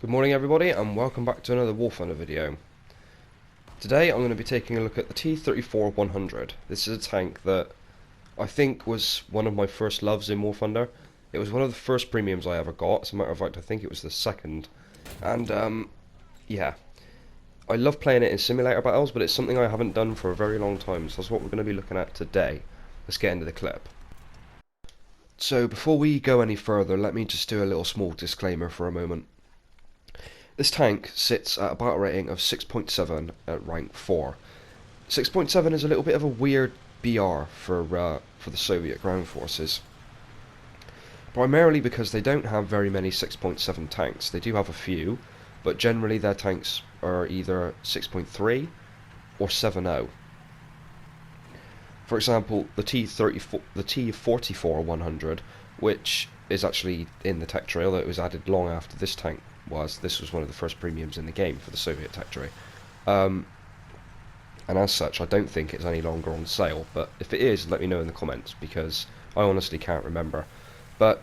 Good morning everybody and welcome back to another War Thunder video. Today I'm going to be taking a look at the T-34-100. This is a tank that I think was one of my first loves in War Thunder. It was one of the first premiums I ever got. As a matter of fact, I think it was the second. And yeah, I love playing it in simulator battles, but it's something I haven't done for a very long time, so that's what we're going to be looking at today. Let's get into the clip. So before we go any further, let me just do a little small disclaimer for a moment. This tank sits at a battle rating of 6.7 at rank 4. 6.7 is a little bit of a weird BR for the Soviet ground forces. Primarily because they don't have very many 6.7 tanks. They do have a few, but generally their tanks are either 6.3 or 7.0. For example, the T-44-100, which is actually in the tech tree, although it was added long after this tank was. This was one of the first premiums in the game for the Soviet tech tree. And as such, I don't think it's any longer on sale, but if it is, let me know in the comments, because I honestly can't remember. But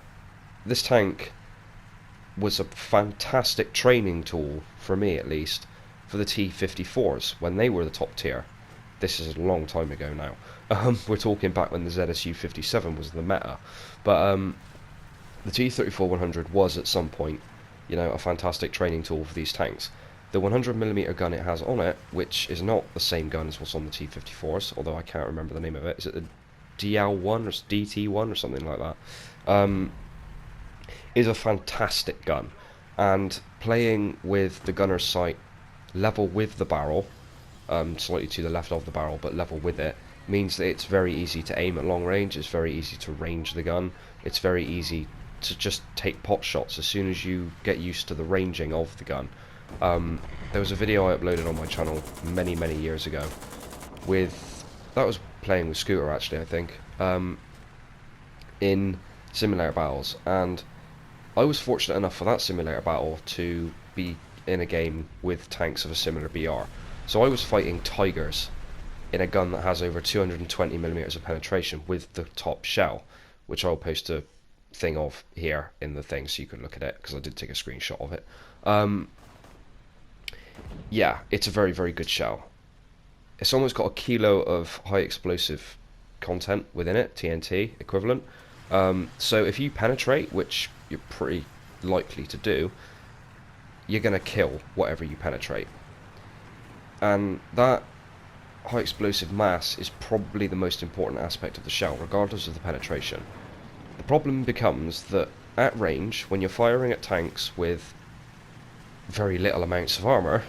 this tank was a fantastic training tool, for me at least, for the T-54s, when they were the top tier. This is a long time ago now. We're talking back when the ZSU-57 was the meta. But the T-34-100 was at some point, you know, a fantastic training tool for these tanks. The 100mm gun it has on it, which is not the same gun as what's on the T-54s, although I can't remember the name of it. Is it the DL1 or DT1 or something like that? Is a fantastic gun. And playing with the gunner's sight level with the barrel, slightly to the left of the barrel, but level with it, means that it's very easy to aim at long range, it's very easy to range the gun, it's very easy to just take pot shots as soon as you get used to the ranging of the gun. There was a video I uploaded on my channel many years ago that was playing with Scooter actually, I think, in simulator battles, and I was fortunate enough for that simulator battle to be in a game with tanks of a similar BR. So I was fighting Tigers in a gun that has over 220mm of penetration with the top shell, which I'll post a thing of here in the thing so you can look at it, because I did take a screenshot of it. Yeah, it's a very good shell. It's almost got a kilo of high explosive content within it, TNT equivalent. So if you penetrate, which you're pretty likely to do, you're going to kill whatever you penetrate. And that high explosive mass is probably the most important aspect of the shell, regardless of the penetration. The problem becomes that at range, when you're firing at tanks with very little amounts of armour,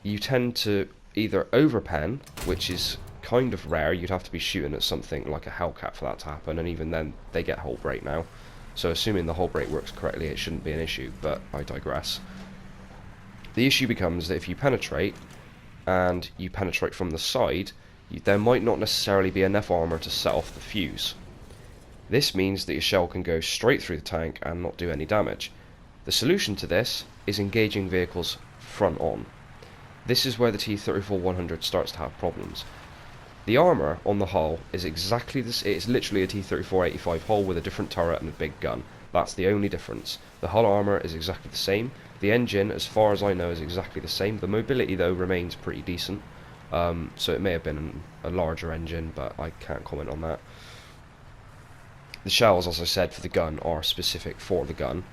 you tend to either overpen, which is kind of rare. You'd have to be shooting at something like a Hellcat for that to happen, and even then they get hull break now. So assuming the hull break works correctly, it shouldn't be an issue, but I digress. The issue becomes that if you penetrate, and you penetrate from the side, there might not necessarily be enough armour to set off the fuse. This means that your shell can go straight through the tank and not do any damage. The solution to this is engaging vehicles front on. This is where the T-34-100 starts to have problems. The armour on the hull is exactly this. It's literally a T-34-85 hull with a different turret and a big gun. That's the only difference. The hull armour is exactly the same. The engine, as far as I know, is exactly the same. The mobility, though, remains pretty decent. So it may have been a larger engine, but I can't comment on that. The shells, as I said, for the gun are specific for the gun,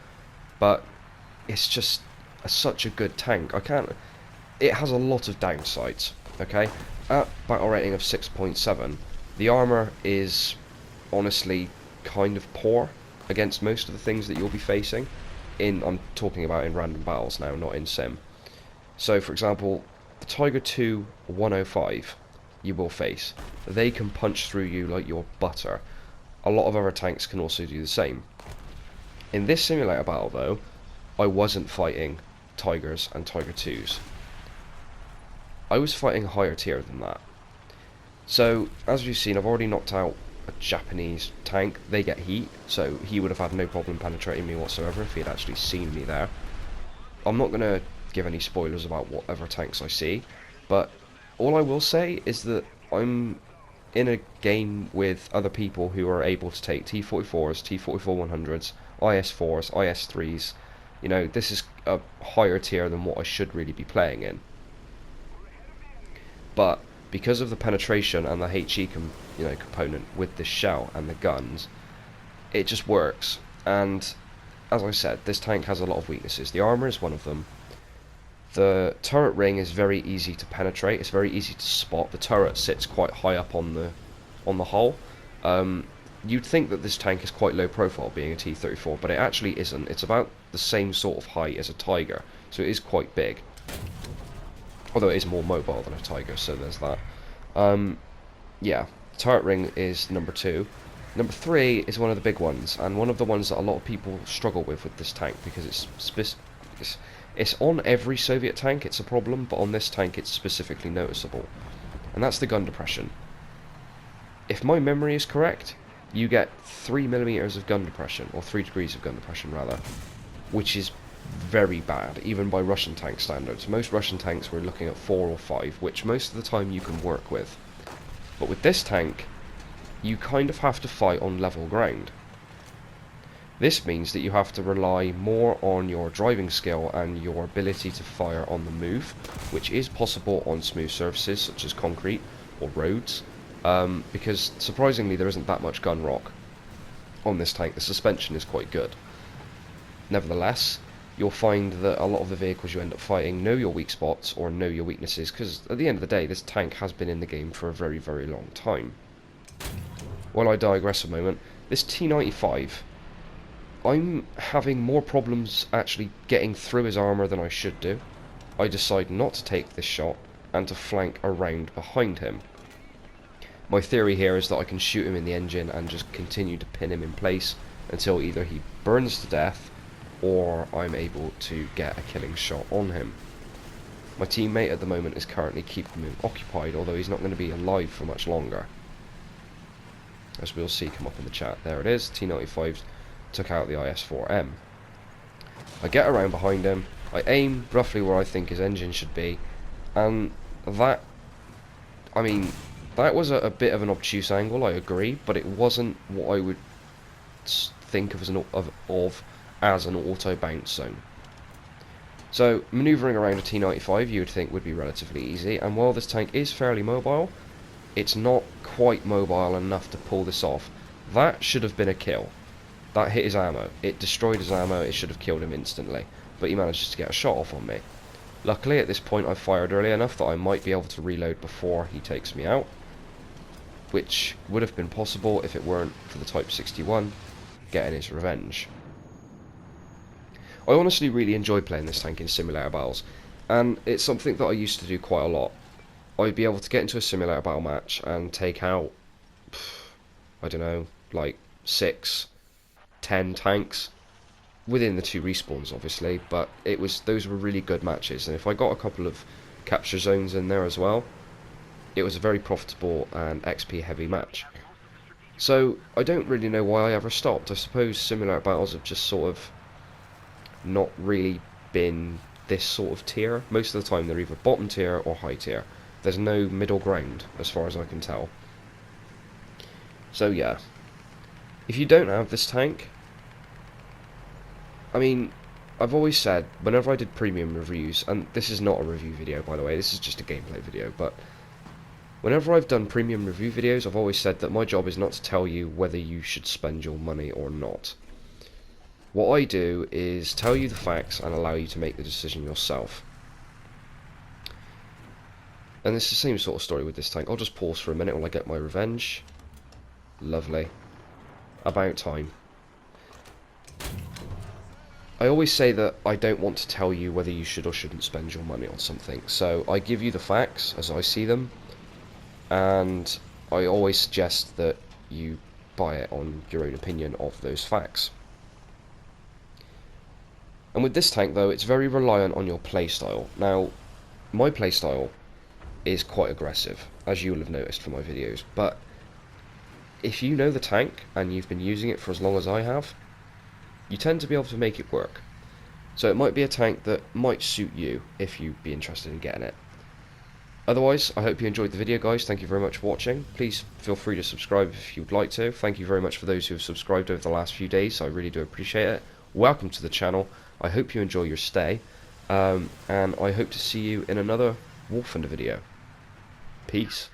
but it's just such a good tank. It has a lot of downsides, okay? At battle rating of 6.7, the armour is honestly kind of poor against most of the things that you'll be facing. I'm talking about in random battles now, not in sim. So, for example, the Tiger II 105 you will face. They can punch through you like you're butter. A lot of other tanks can also do the same. In this simulator battle, though, I wasn't fighting Tigers and Tiger IIs. I was fighting a higher tier than that. So, as you've seen, I've already knocked out a Japanese tank. They get heat, so he would have had no problem penetrating me whatsoever if he had actually seen me there. I'm not going to give any spoilers about whatever tanks I see, but all I will say is that I'm in a game with other people who are able to take T-44s, T-44-100s, IS-4s, IS-3s, You know, this is a higher tier than what I should really be playing in. But because of the penetration and the component with this shell and the guns, it just works. And as I said, this tank has a lot of weaknesses. The armor is one of them. The turret ring is very easy to penetrate. It's very easy to spot. The turret sits quite high up on the hull. You'd think that this tank is quite low profile, being a T-34, but it actually isn't. It's about the same sort of height as a Tiger, so it is quite big. Although it is more mobile than a Tiger, so there's that. Yeah, turret ring is number 2. Number 3 is one of the big ones, and one of the ones that a lot of people struggle with this tank, because it's on every Soviet tank, it's a problem, but on this tank it's specifically noticeable. And that's the gun depression. If my memory is correct, you get 3mm of gun depression, or 3 degrees of gun depression rather, which is very bad, even by Russian tank standards. Most Russian tanks were looking at 4 or 5, which most of the time you can work with. But with this tank, you kind of have to fight on level ground. This means that you have to rely more on your driving skill and your ability to fire on the move, which is possible on smooth surfaces such as concrete or roads, because surprisingly there isn't that much gun rock on this tank. The suspension is quite good. Nevertheless, you'll find that a lot of the vehicles you end up fighting know your weak spots or know your weaknesses, because at the end of the day this tank has been in the game for a very, very long time. While I digress a moment, this T-95, I'm having more problems actually getting through his armour than I should do. I decide not to take this shot and to flank around behind him. My theory here is that I can shoot him in the engine and just continue to pin him in place until either he burns to death or I'm able to get a killing shot on him. My teammate at the moment is currently keeping him occupied, although he's not going to be alive for much longer. As we'll see come up in the chat. There it is, T-95 took out the IS-4M. I get around behind him, I aim roughly where I think his engine should be, and that was a bit of an obtuse angle, I agree, but it wasn't what I would think of as an auto bounce zone. So, manoeuvring around a T-95 you would think would be relatively easy, and while this tank is fairly mobile, it's not quite mobile enough to pull this off. That should have been a kill. That hit his ammo. It destroyed his ammo, it should have killed him instantly, but he manages to get a shot off on me. Luckily, at this point I've fired early enough that I might be able to reload before he takes me out, which would have been possible if it weren't for the Type 61 getting his revenge. I honestly really enjoy playing this tank in simulator battles, and it's something that I used to do quite a lot. I'd be able to get into a simulator battle match and take out, I don't know, like 6, 10 tanks, within the 2 respawns obviously, but those were really good matches, and if I got a couple of capture zones in there as well, it was a very profitable and XP heavy match. So I don't really know why I ever stopped. I suppose simulator battles have just sort of not really been this sort of tier. Most of the time they're either bottom tier or high tier. There's no middle ground as far as I can tell. So yeah, if you don't have this tank, I've always said, whenever I did premium reviews, and this is not a review video by the way, this is just a gameplay video, but whenever I've done premium review videos, I've always said that my job is not to tell you whether you should spend your money or not. What I do is tell you the facts and allow you to make the decision yourself. And it's the same sort of story with this tank. I'll just pause for a minute while I get my revenge. Lovely. About time. I always say that I don't want to tell you whether you should or shouldn't spend your money on something. So I give you the facts as I see them, and I always suggest that you buy it on your own opinion of those facts. And with this tank though, it's very reliant on your playstyle. Now, my playstyle is quite aggressive, as you will have noticed from my videos, but if you know the tank and you've been using it for as long as I have, you tend to be able to make it work. So it might be a tank that might suit you if you'd be interested in getting it. Otherwise, I hope you enjoyed the video, guys. Thank you very much for watching. Please feel free to subscribe if you'd like to. Thank you very much for those who have subscribed over the last few days. I really do appreciate it. welcome to the channel. I hope you enjoy your stay, and I hope to see you in another Wolf video. Peace.